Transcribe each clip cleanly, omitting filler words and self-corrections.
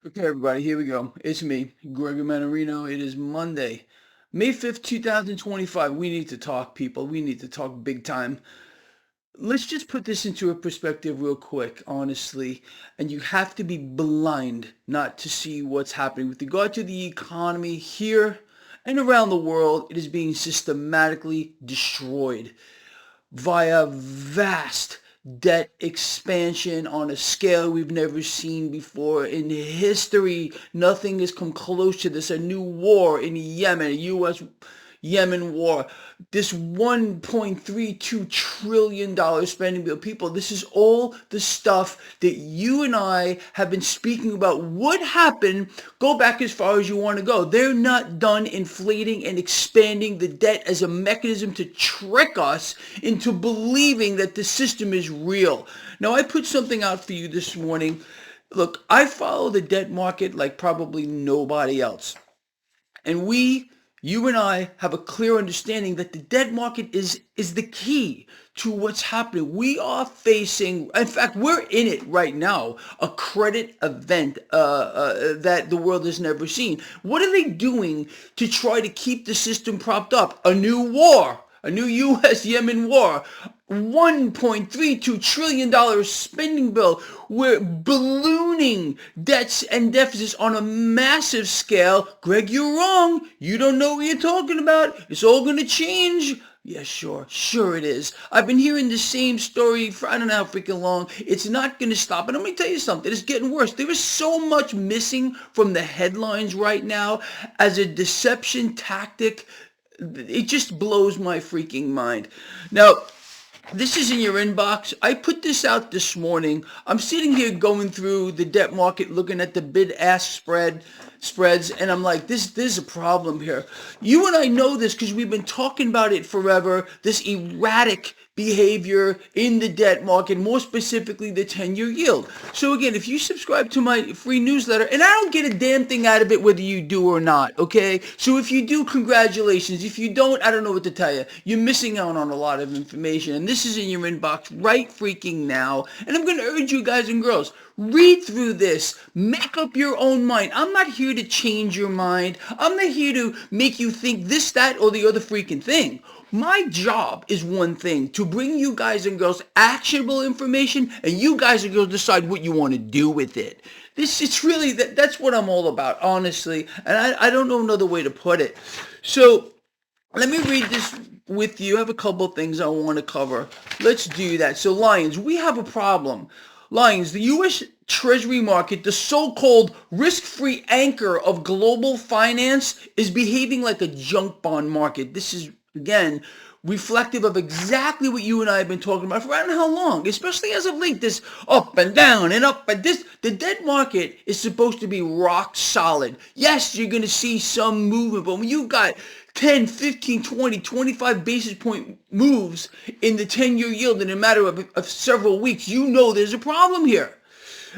Okay, everybody, here we go. It's me, Gregory Mannarino. It is Monday, May 5th, 2025. We need to talk, people. We need to talk big time. Let's just put this into a perspective real quick, honestly. And you have to be blind not to see what's happening. With regard to the economy here and around the world, it is being systematically destroyed via vast debt expansion on a scale we've never seen before in history. Nothing has come close to this. A new war in Yemen, a U.S. Yemen war, this $1.32 trillion spending bill. People, this is all the stuff that you and I have been speaking about would happen. Go back as far as you want to go. They're not done inflating and expanding the debt as a mechanism to trick us into believing that the system is real. Now, I put something out for you this morning. Look, I follow the debt market like probably nobody else. And you and I have a clear understanding that the debt market is the key to what's happening. We are facing, in fact, we're in it right now, a credit event that the world has never seen. What are they doing to try to keep the system propped up? A new war. A new U.S.-Yemen war, $1.32 trillion spending bill. We're ballooning debts and deficits on a massive scale. Greg, you're wrong. You don't know what you're talking about. It's all going to change. Yeah, sure it is. I've been hearing the same story for I don't know how freaking long. It's not going to stop. And let me tell you something. It's getting worse. There is so much missing from the headlines right now as a deception tactic. It just blows my freaking mind. Now, this is in your inbox. I put this out this morning. I'm sitting here going through the debt market, looking at the bid-ask spreads, and I'm like, there's a problem here. You and I know this because we've been talking about it forever, this erratic behavior in the debt market, more specifically the 10-year yield. So again, if you subscribe to my free newsletter, and I don't get a damn thing out of it whether you do or not, okay? So if you do, congratulations. If you don't, I don't know what to tell you. You're missing out on a lot of information, and this is in your inbox right freaking now. And I'm going to urge you guys and girls, read through this. Make up your own mind. I'm not here to change your mind. I'm not here to make you think this, that, or the other freaking thing. My job is one thing, to bring you guys and girls actionable information, and you guys and girls decide what you want to do with it. It's really, that's what I'm all about, honestly, and I don't know another way to put it. So let me read this with you. I have a couple of things I want to cover. Let's do that. So Lions, we have a problem. Lions, the U.S. Treasury market, the so-called risk-free anchor of global finance, is behaving like a junk bond market. This is, again, reflective of exactly what you and I have been talking about for I don't know how long, especially as of late, this up and down and up. And this, the debt market is supposed to be rock solid. Yes, you're going to see some movement, but when you've got 10, 15, 20, 25 basis point moves in the 10-year yield in a matter of several weeks, you know there's a problem here.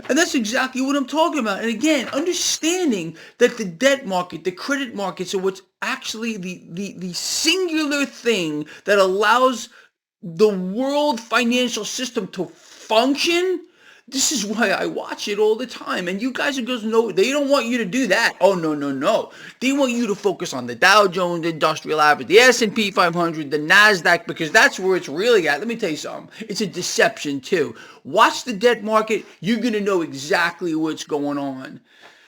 And that's exactly what I'm talking about. And again, understanding that the debt market, the credit markets are what's actually the singular thing that allows the world financial system to function. This is why I watch it all the time. And you guys and girls know they don't want you to do that. Oh, no. They want you to focus on the Dow Jones Industrial Average, the S&P 500, the NASDAQ, because that's where it's really at. Let me tell you something. It's a deception, too. Watch the debt market. You're going to know exactly what's going on.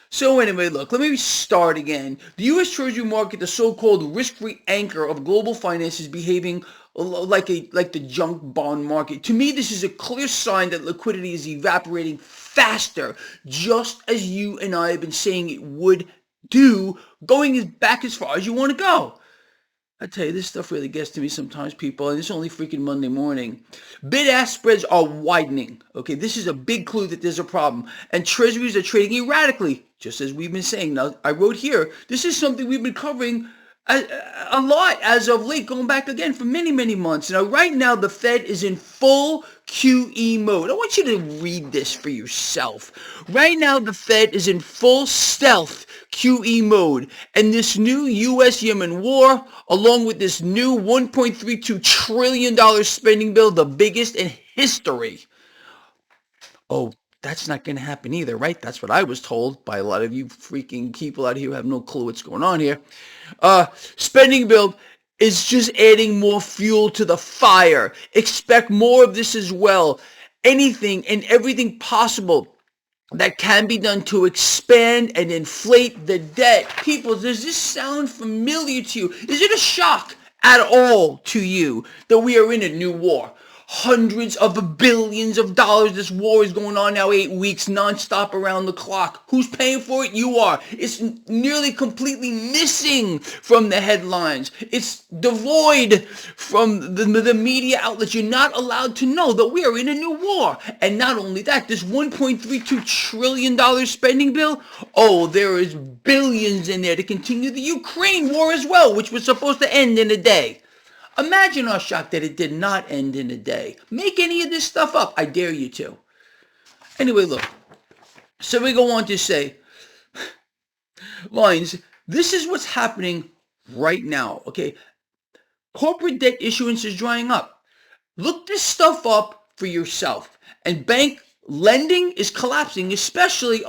So anyway, look, let me start again. The U.S. Treasury market, the so-called risk-free anchor of global finance, is behaving like the junk bond market. To me, this is a clear sign that liquidity is evaporating faster, just as you and I have been saying it would do, going back as far as you want to go. I tell you, this stuff really gets to me sometimes, people, and it's only freaking Monday morning. Bid-ask spreads are widening. Okay, this is a big clue that there's a problem. And treasuries are trading erratically, just as we've been saying. Now, I wrote here, this is something we've been covering a lot as of late, going back again for many, many months. Now, right now, the Fed is in full QE mode. I want you to read this for yourself. Right now, the Fed is in full stealth QE mode. And this new U.S.-Yemen war, along with this new $1.32 trillion spending bill, the biggest in history. Oh, That's not going to happen either, right? That's what I was told by a lot of you freaking people out here who have no clue what's going on here. Spending bill is just adding more fuel to the fire. Expect more of this as well. Anything and everything possible that can be done to expand and inflate the debt. People, does this sound familiar to you? Is it a shock at all to you that we are in a new war? Hundreds of billions of dollars. This war is going on now 8 weeks nonstop around the clock. Who's paying for it? You are. It's nearly completely missing from the headlines. It's devoid from the media outlets. You're not allowed to know that we are in a new war. And not only that, this $1.32 trillion spending bill, oh, there is billions in there to continue the Ukraine war as well, which was supposed to end in a day. Imagine our shock that it did not end in a day. Make any of this stuff up. I dare you to. Anyway, look. So we go on to say, Lions, this is what's happening right now, okay? Corporate debt issuance is drying up. Look this stuff up for yourself. And bank lending is collapsing, especially,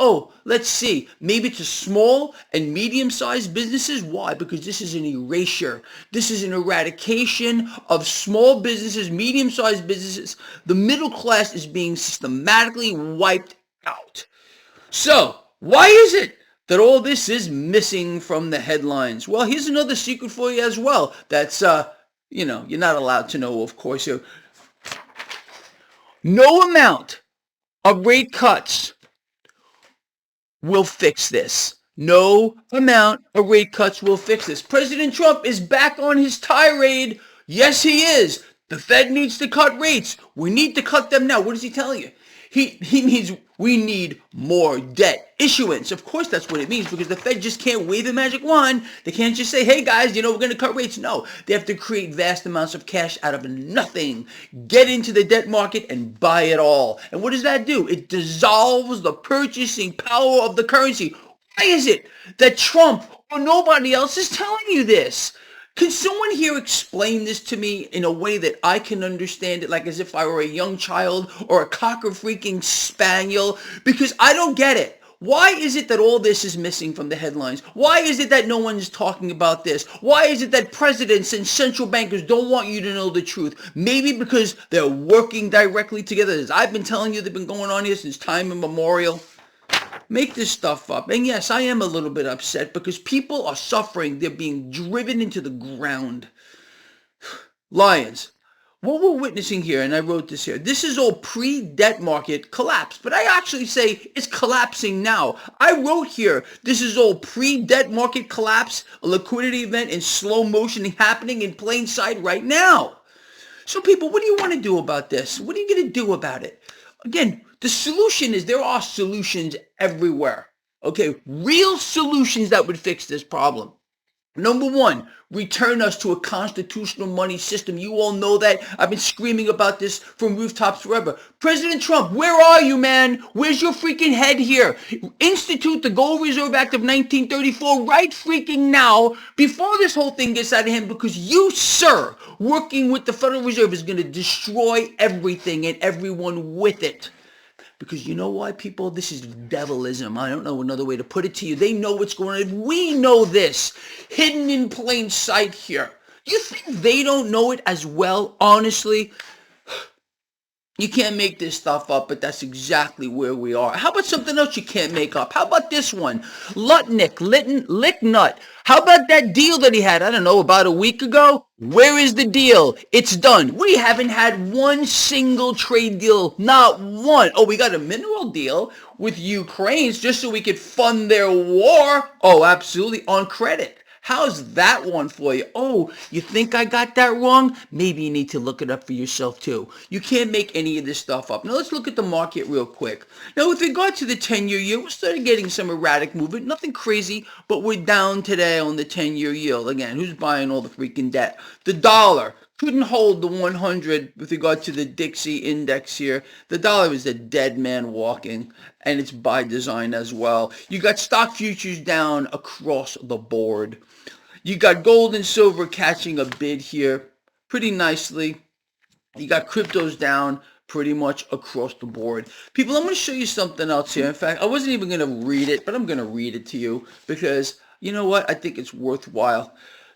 let's see, maybe to small and medium-sized businesses. Why? Because this is an erasure. This is an eradication of small businesses, medium-sized businesses. The middle class is being systematically wiped out. So, why is it that all this is missing from the headlines? Well, here's another secret for you as well. That's, you're not allowed to know, of course. No amount of rate cuts will fix this. No amount of rate cuts will fix this. President Trump is back on his tirade. Yes, he is. The Fed needs to cut rates. We need to cut them now. What is he telling you? He means we need more debt issuance. Of course, that's what it means, because the Fed just can't wave a magic wand. They can't just say, hey guys, we're going to cut rates. No, they have to create vast amounts of cash out of nothing, get into the debt market and buy it all. And what does that do? It dissolves the purchasing power of the currency. Why is it that Trump or nobody else is telling you this? Can someone here explain this to me in a way that I can understand it, like as if I were a young child or a cocker freaking spaniel? Because I don't get it. Why is it that all this is missing from the headlines? Why is it that no one is talking about this? Why is it that presidents and central bankers don't want you to know the truth? Maybe because they're working directly together. As I've been telling you, they've been going on here since time immemorial. Make this stuff up. And yes, I am a little bit upset because people are suffering. They're being driven into the ground. Lions, what we're witnessing here, and I wrote this here, this is all pre-debt market collapse. But I actually say it's collapsing now. I wrote here, this is all pre-debt market collapse, a liquidity event in slow motion happening in plain sight right now. So people, what do you want to do about this? What are you going to do about it? Again, the solution is there are solutions everywhere. Okay, real solutions that would fix this problem. Number one, return us to a constitutional money system. You all know that. I've been screaming about this from rooftops forever. President Trump, where are you, man? Where's your freaking head here? Institute the Gold Reserve Act of 1934 right freaking now before this whole thing gets out of hand, because you, sir, working with the Federal Reserve is going to destroy everything and everyone with it. Because you know why, people? This is devilism. I don't know another way to put it to you. They know what's going on. We know this. Hidden in plain sight here. You think they don't know it as well? Honestly, you can't make this stuff up, but that's exactly where we are. How about something else you can't make up? How about this one? Licknut. How about that deal that he had, I don't know, about a week ago? Where is the deal? It's done. We haven't had one single trade deal. Not one. Oh, we got a mineral deal with Ukraine just so we could fund their war. Oh, absolutely. On credit. How's that one for you? Oh, you think I got that wrong? Maybe you need to look it up for yourself too. You can't make any of this stuff up. Now let's look at the market real quick. Now with regard to the 10-year yield, we started getting some erratic movement. Nothing crazy, but we're down today on the 10-year yield. Again, who's buying all the freaking debt? The dollar couldn't hold the 100 with regard to the Dixie index here. The dollar is a dead man walking, and it's by design as well. You got stock futures down across the board. You got gold and silver catching a bid here pretty nicely. You got cryptos down pretty much across the board. People, I'm going to show you something else here. In fact, I wasn't even going to read it, but I'm going to read it to you because you know what? I think it's worthwhile.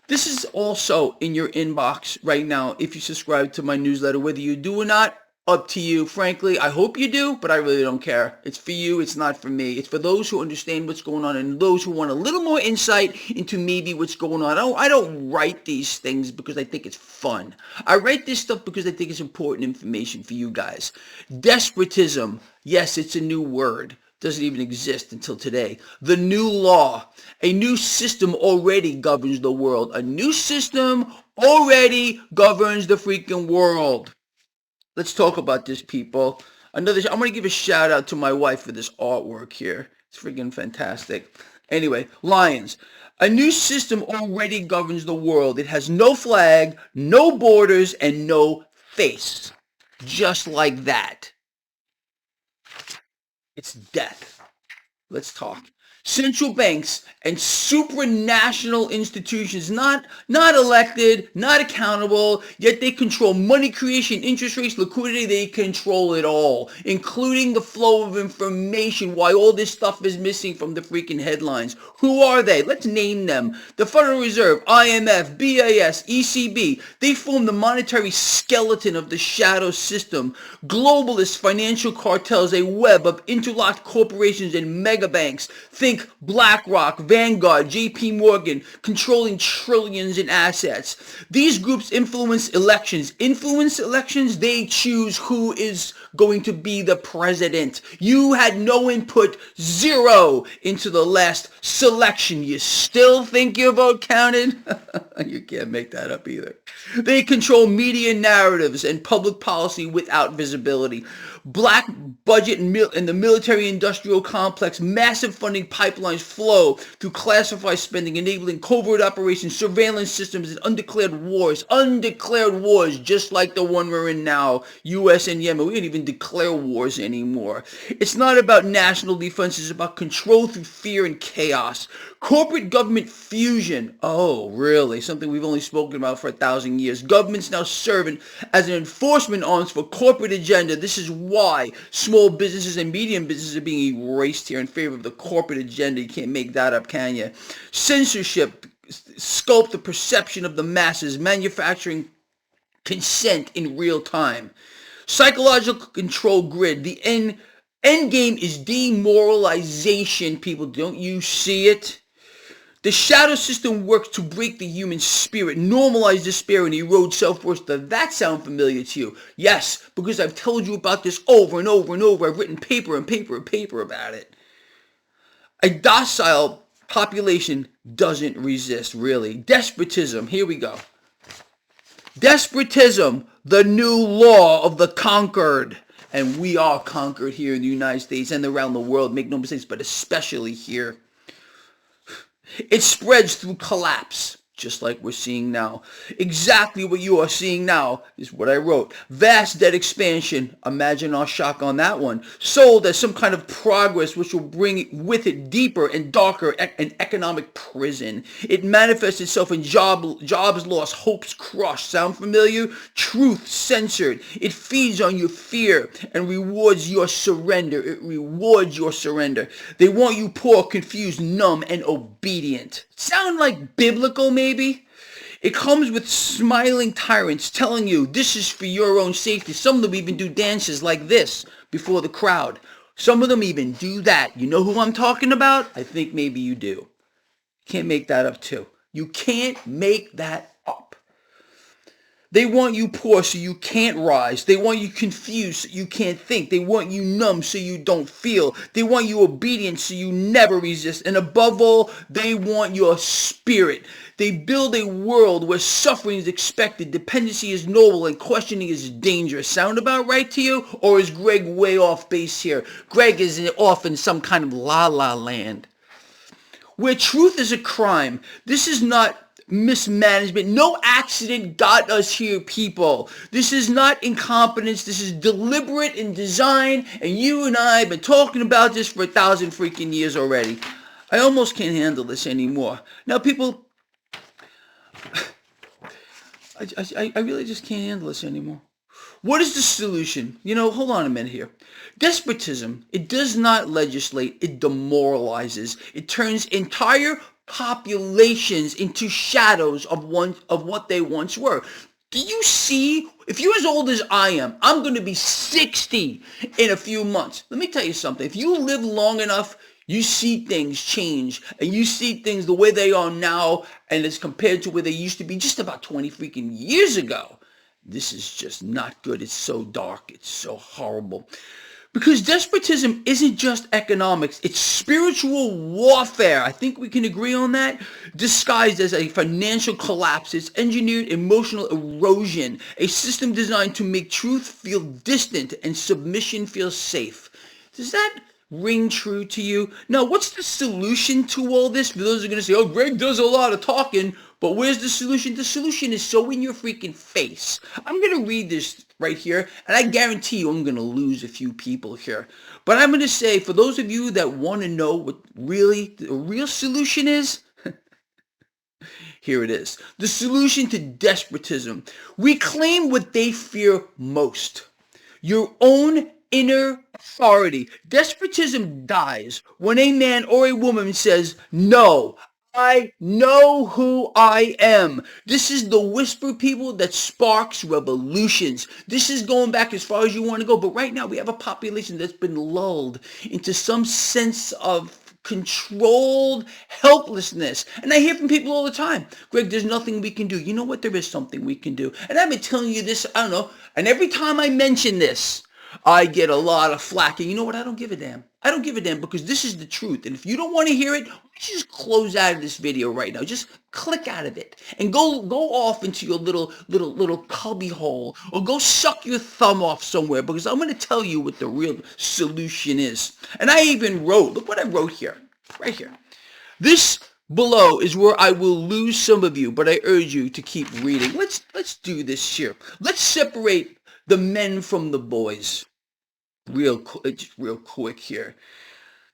This is also in your inbox right now if you subscribe to my newsletter. Whether you do or not, up to you. Frankly, I hope you do, but I really don't care. It's for you. It's not for me. It's for those who understand what's going on and those who want a little more insight into maybe what's going on. I don't write these things because I think it's fun. I write this stuff because I think it's important information for you guys. Desperatism. Yes, it's a new word. Doesn't even exist until today. The new law. A new system already governs the world. A new system already governs the freaking world. Let's talk about this, people. I'm going to give a shout out to my wife for this artwork here. It's freaking fantastic. Anyway, lions. A new system already governs the world. It has no flag, no borders, and no face. Just like that. It's death. Let's talk. Central banks and supranational institutions, not elected, not accountable, yet they control money creation, interest rates, liquidity. They control it all, including the flow of information, why all this stuff is missing from the freaking headlines. Who are they? Let's name them. The Federal Reserve, IMF, BIS, ECB. They form the monetary skeleton of the shadow system. Globalist financial cartels, a web of interlocked corporations and mega banks. Think BlackRock, Vanguard, JP Morgan, controlling trillions in assets. These groups influence elections. They choose who is going to be the president. You had no input, zero, into the last selection. You still think your vote counted? You can't make that up either. They control media narratives and public policy without visibility. Black budget and the military-industrial complex, massive funding pipelines flow through classified spending, enabling covert operations, surveillance systems, and undeclared wars. Undeclared wars, just like the one we're in now, U.S. and Yemen. We don't even declare wars anymore. It's not about national defense. It's about control through fear and chaos. Corporate government fusion. Oh, really? Something we've only spoken about for 1,000 years. Government's now serving as an enforcement arms for corporate agenda. This is why small businesses and medium businesses are being erased here in favor of the corporate agenda. You can't make that up, can you? Censorship sculpt the perception of the masses, manufacturing consent in real time. Psychological control grid. The end game is demoralization, people. Don't you see it? The shadow system works to break the human spirit, normalize despair, and erode self-worth. Does that sound familiar to you? Yes, because I've told you about this over and over and over. I've written paper and paper and paper about it. A docile population doesn't resist, really. Despotism. Here we go. Despotism, the new law of the conquered. And we are conquered here in the United States and around the world. Make no mistakes, but especially here. It spreads through collapse, just like we're seeing now. Exactly what you are seeing now is what I wrote. Vast debt expansion. Imagine our shock on that one. Sold as some kind of progress which will bring with it deeper and darker an economic prison. It manifests itself in jobs lost, hopes crushed. Sound familiar? Truth censored. It feeds on your fear and rewards your surrender. It rewards your surrender. They want you poor, confused, numb, and obedient. Sound like biblical, maybe? It comes with smiling tyrants telling you this is for your own safety. Some of them even do dances like this before the crowd. Some of them even do that. You know who I'm talking about? I think maybe you do. Can't make that up too. You can't make that up. They want you poor so you can't rise. They want you confused so you can't think. They want you numb so you don't feel. They want you obedient so you never resist. And above all, they want your spirit. They build a world where suffering is expected, dependency is noble, and questioning is dangerous. Sound about right to you? Or is Greg way off base here? Greg is off in some kind of la-la land. Where truth is a crime. This is not mismanagement. No accident got us here, people. This is not incompetence. This is deliberate in design, and you and I have been talking about this for 1,000 freaking years already. I almost can't handle this anymore. Now, people, I really just can't handle this anymore. What is the solution? Hold on a minute here. Despotism, it does not legislate, it demoralizes. It turns entire populations into shadows of what they once were. Do you see? If you're as old as I am, I'm going to be 60 in a few months. Let me tell you something. If you live long enough, you see things change, and you see things the way they are now, and as compared to where they used to be just about 20 freaking years ago. This is just not good. It's so dark. It's so horrible. Because despotism isn't just economics, it's spiritual warfare. I think we can agree on that. Disguised as a financial collapse, it's engineered emotional erosion, a system designed to make truth feel distant and submission feel safe. Does that ring true to you? Now, what's the solution to all this? For those who are going to say, oh, Greg does a lot of talking, but where's the solution? The solution is so in your freaking face. I'm going to read this right here, and I guarantee you I'm going to lose a few people here. But I'm going to say, for those of you that want to know what really the real solution is, here it is. The solution to despotism. Reclaim what they fear most. Your own inner authority. Despotism dies when a man or a woman says, no, I know who I am. This is the whisper, people, that sparks revolutions. This is going back as far as you want to go. But right now we have a population that's been lulled into some sense of controlled helplessness. And I hear from people all the time, Greg, there's nothing we can do. You know what? There is something we can do. And I've been telling you this, I don't know. And every time I mention this, I get a lot of flack. And you know what? I don't give a damn. I don't give a damn, because this is the truth. And if you don't want to hear it, just close out of this video right now. Just click out of it and go off into your little cubby hole, or go suck your thumb off somewhere, because I'm going to tell you what the real solution is. And I even wrote, look what I wrote here, right here. This below is where I will lose some of you, but I urge you to keep reading. Let's do this here. Let's separate the men from the boys. Real quick here.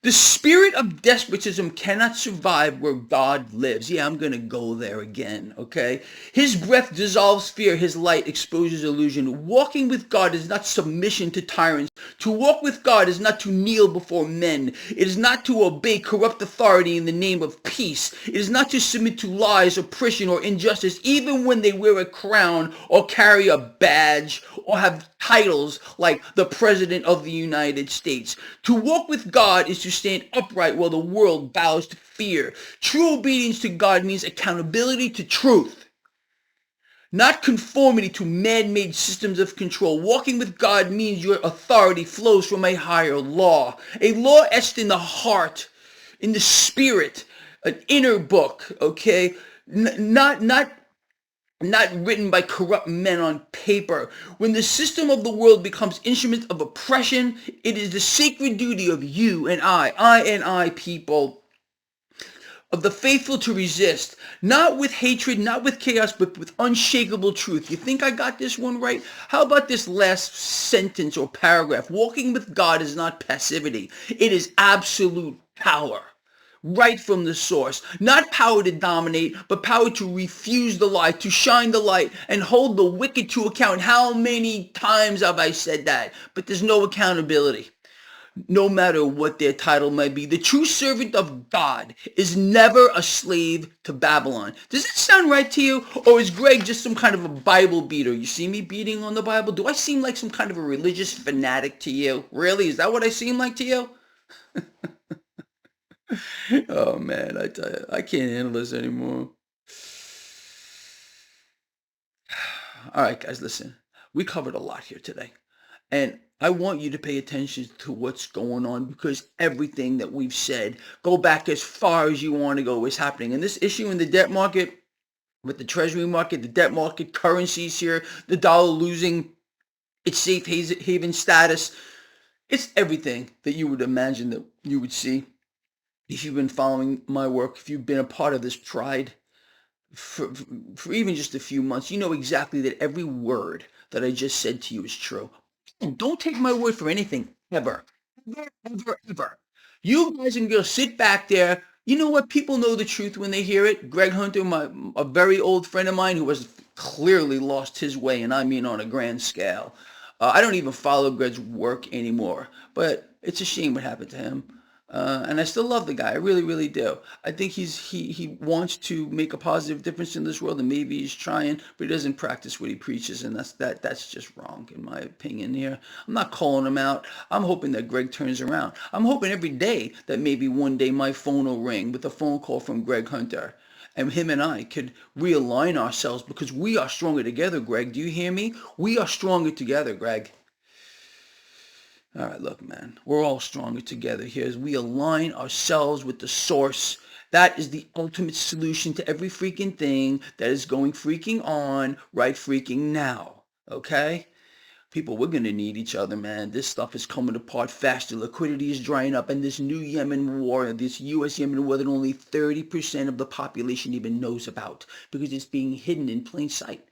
The spirit of despotism cannot survive where God lives. Yeah, I'm going to go there again, okay? His breath dissolves fear. His light exposes illusion. Walking with God is not submission to tyrants. To walk with God is not to kneel before men. It is not to obey corrupt authority in the name of peace. It is not to submit to lies, oppression, or injustice, even when they wear a crown or carry a badge or have titles like the President of the United States. To walk with God is to stand upright while the world bows to fear. True obedience to God means accountability to truth, not conformity to man-made systems of control. Walking with God means your authority flows from a higher law, a law etched in the heart, in the spirit, an inner book, okay? Not written by corrupt men on paper. When the system of the world becomes instruments of oppression, it is the sacred duty of you and I people, of the faithful to resist, not with hatred, not with chaos, but with unshakable truth. You think I got this one right? How about this last sentence or paragraph? Walking with God is not passivity. It is absolute power. Right from the source. Not power to dominate, but power to refuse the lie, to shine the light, and hold the wicked to account. How many times have I said that? But there's no accountability, no matter what their title might be. The true servant of God is never a slave to Babylon. Does that sound right to you? Or is Greg just some kind of a Bible beater? You see me beating on the Bible? Do I seem like some kind of a religious fanatic to you? Really? Is that what I seem like to you? Oh man, I tell you, I can't handle this anymore. All right, guys, listen. We covered a lot here today. And I want you to pay attention to what's going on, because everything that we've said, go back as far as you want to go, is happening. And this issue in the debt market, with the Treasury market, the debt market, currencies here, the dollar losing its safe haven status, it's everything that you would imagine that you would see. If you've been following my work, if you've been a part of this pride for even just a few months, you know exactly that every word that I just said to you is true. Don't take my word for anything, ever. Ever. You guys and girls sit back there. You know what? People know the truth when they hear it. Greg Hunter, a very old friend of mine who has clearly lost his way, and I mean on a grand scale. I don't even follow Greg's work anymore, but it's a shame what happened to him. And I still love the guy. I really, really do. I think he wants to make a positive difference in this world, and maybe he's trying, but he doesn't practice what he preaches, and that's just wrong in my opinion. Here, I'm not calling him out. I'm hoping that Greg turns around. I'm hoping every day that maybe one day my phone will ring with a phone call from Greg Hunter, and him and I could realign ourselves because we are stronger together, Greg. Do you hear me? We are stronger together, Greg. All right, look, man, we're all stronger together here as we align ourselves with the source. That is the ultimate solution to every freaking thing that is going freaking on right freaking now. Okay? People, we're going to need each other, man. This stuff is coming apart faster. Liquidity is drying up, and this new Yemen war, this U.S.-Yemen war that only 30% of the population even knows about because it's being hidden in plain sight.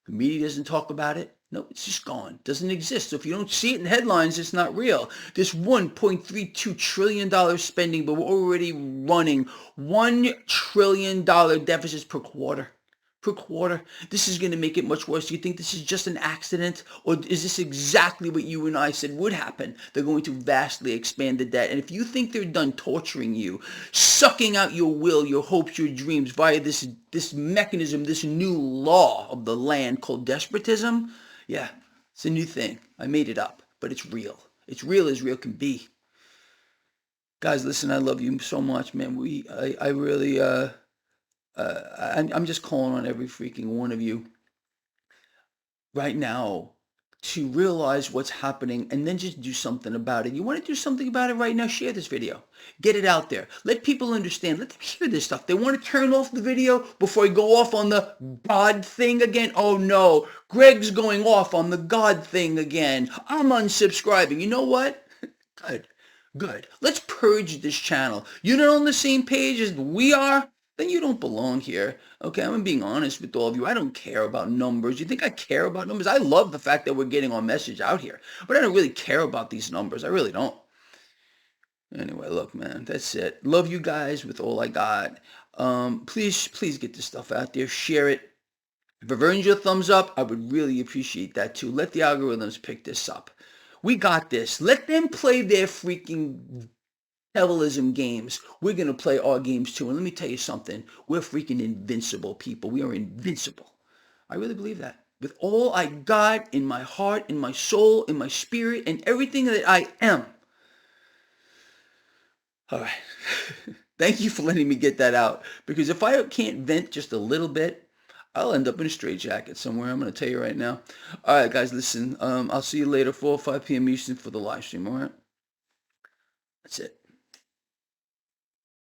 The media doesn't talk about it. No, it's just gone. Doesn't exist. So if you don't see it in headlines, it's not real. This $1.32 trillion spending, but we're already running $1 trillion deficits per quarter. Per quarter. This is going to make it much worse. Do you think this is just an accident? Or is this exactly what you and I said would happen? They're going to vastly expand the debt. And if you think they're done torturing you, sucking out your will, your hopes, your dreams via this mechanism, this new law of the land called despotism, yeah, it's a new thing. I made it up, but it's real. It's real as real can be. Guys, listen, I love you so much, man. I really, I'm just calling on every freaking one of you right now to realize what's happening and then just do something about it. You want to do something about it right now? Share this video. Get it out there. Let people understand. Let them hear this stuff. They want to turn off the video before I go off on the God thing again. Oh no, Greg's going off on the God thing again. I'm unsubscribing. You know what? Good. Good. Let's purge this channel. You're not on the same page as we are, then you don't belong here. Okay, I'm being honest with all of you. I don't care about numbers. You think I care about numbers? I love the fact that we're getting our message out here, but I don't really care about these numbers. I really don't. Anyway, look, man, that's it. Love you guys with all I got. Please get this stuff out there. Share it. If you've earned your thumbs up, I would really appreciate that too. Let the algorithms pick this up. We got this. Let them play their freaking devilism games. We're going to play our games too. And let me tell you something. We're freaking invincible, people. We are invincible. I really believe that. With all I got in my heart, in my soul, in my spirit, and everything that I am. All right. Thank you for letting me get that out. Because if I can't vent just a little bit, I'll end up in a straitjacket somewhere. I'm going to tell you right now. All right, guys, listen. I'll see you later, 4 or 5 p.m. Eastern for the live stream, all right? That's it.